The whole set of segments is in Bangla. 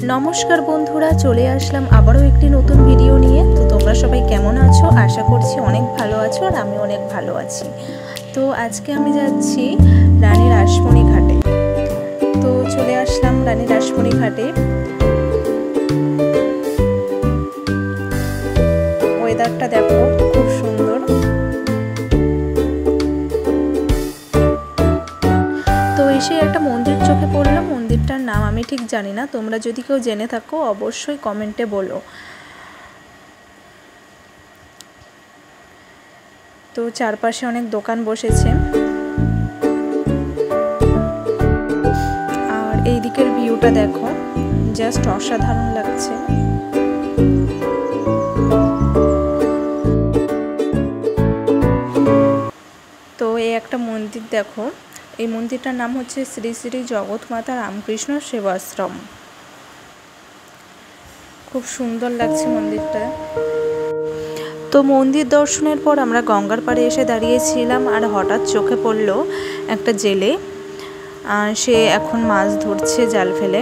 নমস্কার বন্ধুরা, চলে আসলাম আবারও একটি নতুন ভিডিও নিয়ে। তো তোমরা সবাই কেমন আছো? আশা করছি অনেক ভালো আছো, আর আমি অনেক ভালো আছি। তো আজকে আমি যাচ্ছি রানী রাসমণি ঘাটে। তো চলে আসলাম রানী রাসমণি ঘাটে। ওয়েদারটা দেখো, খুব সুন্দর। তো এসে একটা মন্দির চোখে পড়লো। মন্দিরটার নাম আমি ঠিক জানি না, তোমরা যদি কেউ জেনে থাকো অবশ্যই কমেন্টে বলো। তো চারপাশে অনেক দোকান বসেছে, আর এই দিকের ভিউটা দেখো, জাস্ট অসাধারণ লাগছে। তো এই একটা মন্দির দেখো, এই মন্দিরটার নাম হচ্ছে শ্রী শ্রী জগৎমাতা রামকৃষ্ণ সেবাশ্রম। খুব সুন্দর লাগছে মন্দিরটা। তো মন্দির দর্শনের পর আমরা গঙ্গার পাড়ে এসে দাঁড়িয়েছিলাম, আর হঠাৎ চোখে পড়লো একটা জেলে, সে এখন মাছ ধরছে জাল ফেলে।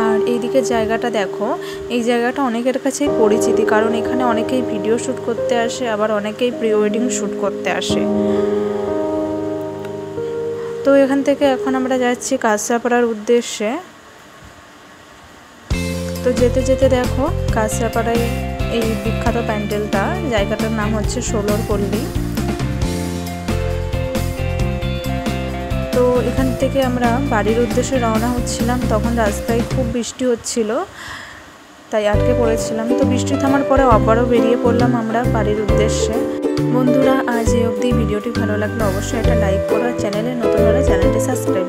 আর এইদিকে জায়গাটা দেখো, এই জায়গাটা অনেকের কাছেই পরিচিতি, কারণ এখানে অনেকেই ভিডিও শ্যুট করতে আসে, আবার অনেকেই প্রি ওয়েডিং শ্যুট করতে আসে। তো এখান থেকে এখন আমরা যাচ্ছি কাঁচরাপাড়ার উদ্দেশ্যে। তো যেতে যেতে দেখো কাঁচরাপাড়ায় এই বিখ্যাত প্যান্ডেলটা, জায়গাটার নাম হচ্ছে ষোলোর পল্লী। তো এখান থেকে আমরা বাড়ির উদ্দেশ্যে রওনা হচ্ছিলাম, তখন রাস্তায় খুব বৃষ্টি হচ্ছিল, তাই আটকে পড়েছিলাম। তো বৃষ্টি থামার পরে আবারও বেরিয়ে পড়লাম আমরা বাড়ির উদ্দেশ্যে। বন্ধুরা, আজ এই অবধি ভিডিওটি ভালো লাগলে অবশ্যই একটা লাইক করো, আর চ্যানেলে নতুন হলে চ্যানেলটি সাবস্ক্রাইব